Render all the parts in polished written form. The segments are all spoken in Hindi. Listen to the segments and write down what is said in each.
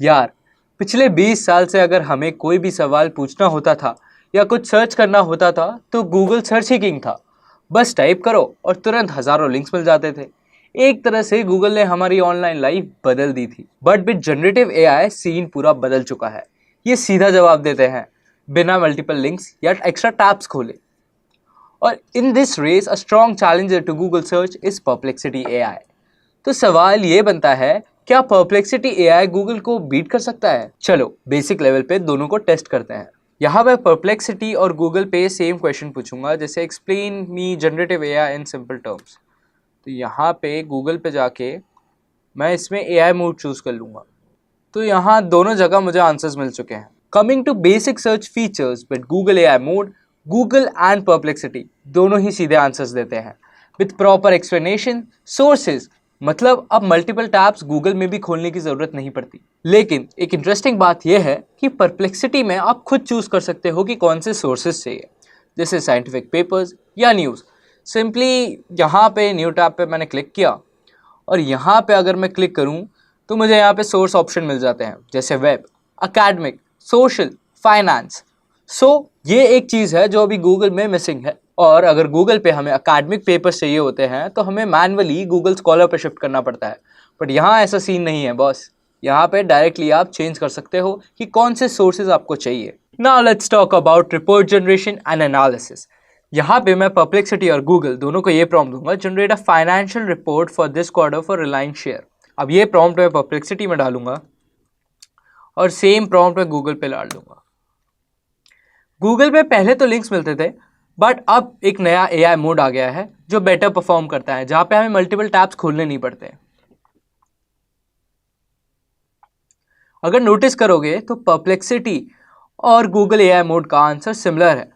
यार, पिछले 20 साल से अगर हमें कोई भी सवाल पूछना होता था या कुछ सर्च करना होता था तो गूगल सर्च ही किंग था। बस टाइप करो और तुरंत हजारों लिंक्स मिल जाते थे। एक तरह से गूगल ने हमारी ऑनलाइन लाइफ बदल दी थी। But with generative AI scene पूरा बदल चुका है। ये सीधा जवाब देते हैं बिना मल्टीपल लिंक्स या एक्स्ट्रा टैब्स खोले। और in this race a strong challenger to Google search is Perplexity AI. तो सवाल ये बनता है, क्या परप्लेक्सिटी एआई गूगल को बीट कर सकता है? चलो बेसिक लेवल पे दोनों को टेस्ट करते हैं। यहाँ मैं परप्लेक्सिटी और गूगल पे सेम क्वेश्चन पूछूंगा, जैसे explain me generative AI in simple terms. तो यहाँ पे गूगल पे जाके मैं इसमें एआई मोड चूज कर लूंगा। तो यहाँ दोनों जगह मुझे आंसर्स मिल चुके हैं। Coming to basic search features with Google AI mode, Google and Perplexity दोनों ही सीधे आंसर्स देते हैं विथ प्रॉपर एक्सप्लेनेशन सोर्सेज। मतलब अब मल्टीपल टैब्स गूगल में भी खोलने की जरूरत नहीं पड़ती। लेकिन एक इंटरेस्टिंग बात यह है कि परप्लेक्सिटी में आप खुद चूज कर सकते हो कि कौन से सोर्सेज चाहिए, जैसे साइंटिफिक पेपर्स या न्यूज़। सिंपली यहाँ पे न्यू टैब पे मैंने क्लिक किया और यहाँ पे अगर मैं क्लिक करूँ तो मुझे यहाँ पे सोर्स ऑप्शन मिल जाते हैं, जैसे वेब, अकेडमिक, सोशल, फाइनेंस। ये एक चीज़ है जो अभी गूगल में मिसिंग है। और अगर गूगल पे हमें अकेडमिक पेपर्स चाहिए होते हैं तो हमें मैनुअली गूगल स्कॉलर पे शिफ्ट करना पड़ता है। बट यहाँ ऐसा सीन नहीं है बॉस। यहाँ पे डायरेक्टली आप चेंज कर सकते हो कि कौन से सोर्सेज आपको चाहिए। Now let's talk about report generation and analysis. यहाँ पे मैं परप्लेक्सिटी और गूगल दोनों को ये प्रॉम्प्ट दूंगा, generate a financial report for this quarter for Reliance share. अब ये प्रॉम्प्ट मैं परप्लेक्सिटी में डालूंगा और सेम प्रॉम्प्ट मैं गूगल पे डाल दूंगा। गूगल पे पहले तो लिंक्स मिलते थे, बट अब एक नया एआई मोड आ गया है जो बेटर परफॉर्म करता है, जहां पे हमें मल्टीपल टैब्स खोलने नहीं पड़ते। अगर नोटिस करोगे तो परप्लेक्सिटी और गूगल एआई मोड का आंसर सिमिलर है।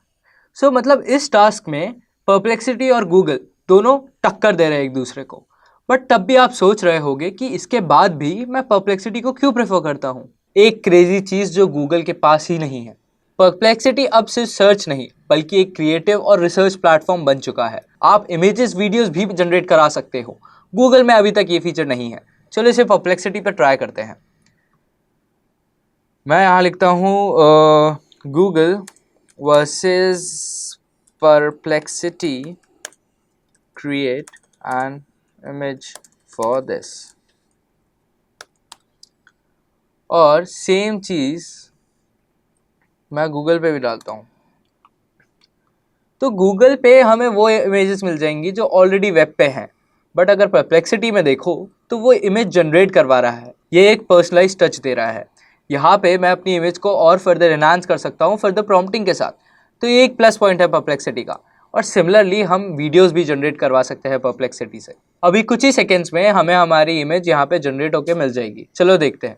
मतलब इस टास्क में परप्लेक्सिटी और गूगल दोनों टक्कर दे रहे हैं एक दूसरे को। बट तब भी आप सोच रहे होगे कि इसके बाद भी मैं परप्लेक्सिटी को क्यों प्रेफर करता हूं। एक क्रेजी चीज जो गूगल के पास ही नहीं है, परप्लेक्सिटी अब सिर्फ सर्च नहीं बल्कि एक क्रिएटिव और रिसर्च प्लेटफॉर्म बन चुका है। आप इमेजेस वीडियोस भी जनरेट करा सकते हो। गूगल में अभी तक ये फीचर नहीं है। चलो इसे परप्लेक्सिटी पर ट्राई करते हैं। मैं यहाँ लिखता हूँ Google versus perplexity, create an image for this. और सेम चीज़ मैं गूगल पे भी डालता हूँ। तो गूगल पे हमें वो इमेजेस मिल जाएंगी जो ऑलरेडी वेब पे हैं। बट अगर परप्लेक्सिटी में देखो तो वो इमेज जनरेट करवा रहा है। ये एक पर्सनलाइज टच दे रहा है। यहाँ पे मैं अपनी इमेज को और फर्दर एनहांस कर सकता हूँ फर्दर प्रॉम्प्टिंग के साथ। तो ये एक प्लस पॉइंट है परप्लेक्सिटी का। और सिमिलरली हम वीडियोस भी जनरेट करवा सकते हैं परप्लेक्सिटी से। अभी कुछ ही सेकेंड्स में हमें हमारी इमेज यहाँ पे जनरेट होके मिल जाएगी। चलो देखते हैं।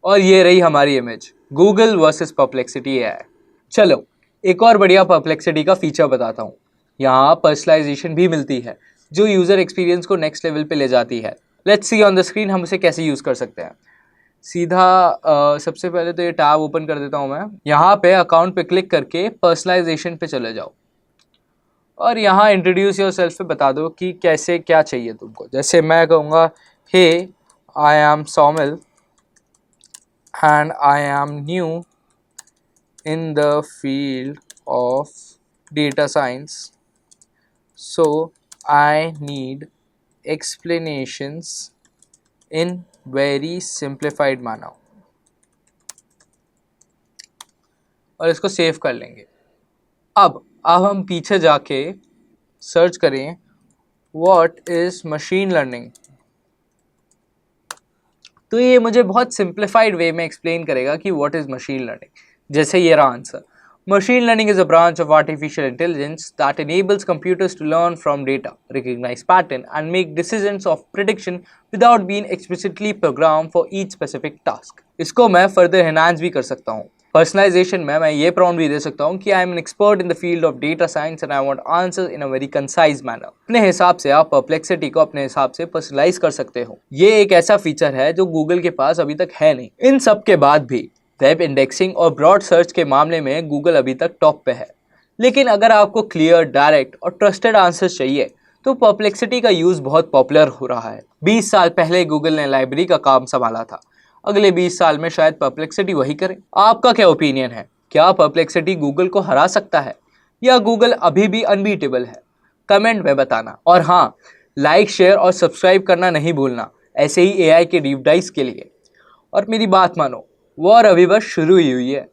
और ये रही हमारी image, Google versus perplexity AI. चलो एक और बढ़िया परप्लेक्सिटी का फीचर बताता हूँ। यहाँ पर्सनलाइजेशन भी मिलती है जो यूज़र एक्सपीरियंस को नेक्स्ट लेवल पे ले जाती है। Let's see on the screen हम उसे कैसे यूज़ कर सकते हैं। सीधा सबसे पहले तो ये टैब ओपन कर देता हूँ मैं। यहाँ पे अकाउंट पे क्लिक करके पर्सनलाइजेशन पे चले जाओ और यहाँ इंट्रोड्यूस योरसेल्फ पे बता दो कि कैसे क्या चाहिए तुमको। जैसे मैं कहूँगा, hey I am Saumil and I am new in the field of data science, so I need explanations in very simplified manner। और इसको सेव कर लेंगे। अब हम पीछे जाके सर्च करें व्हाट इज मशीन लर्निंग। तो ये मुझे बहुत सिंप्लीफाइड वे में एक्सप्लेन करेगा कि व्हाट इज मशीन लर्निंग। जैसे ये रहा answer, machine learning is a branch of artificial intelligence that enables computers to learn from data, recognize pattern and make decisions of prediction without being explicitly programmed for each specific task। इसको मैं फर्दर एनहांस भी कर सकता हूँ। पर्सनलाइजेशन में मैं ये प्रॉम्प्ट भी दे सकता हूँ कि I am an expert in the field of data science and I want answer in a very concise manner. अपने हिसाब से आप परप्लेक्सिटी को अपने हिसाब से पर्सनलाइज कर सकते हो। ये एक ऐसा फीचर है जो गूगल के पास अभी तक है नहीं। इन सब के बाद भी वेब इंडेक्सिंग और ब्रॉड सर्च के मामले में गूगल अभी तक टॉप पे है। लेकिन अगर आपको क्लियर, डायरेक्ट और ट्रस्टेड आंसर चाहिए तो परप्लेक्सिटी का यूज बहुत पॉपुलर हो रहा है। 20 साल पहले गूगल ने लाइब्रेरी का काम संभाला था। अगले 20 साल में शायद परप्लेक्सिटी वही करे। आपका क्या ओपिनियन है? क्या परप्लेक्सिटी गूगल को हरा सकता है या गूगल अभी भी अनबीटेबल है? कमेंट में बताना। और हाँ, लाइक, शेयर और सब्सक्राइब करना नहीं भूलना ऐसे ही एआई के डीप डाइव्स के लिए। और मेरी बात मानो, वॉर अभी बस शुरू ही हुई है।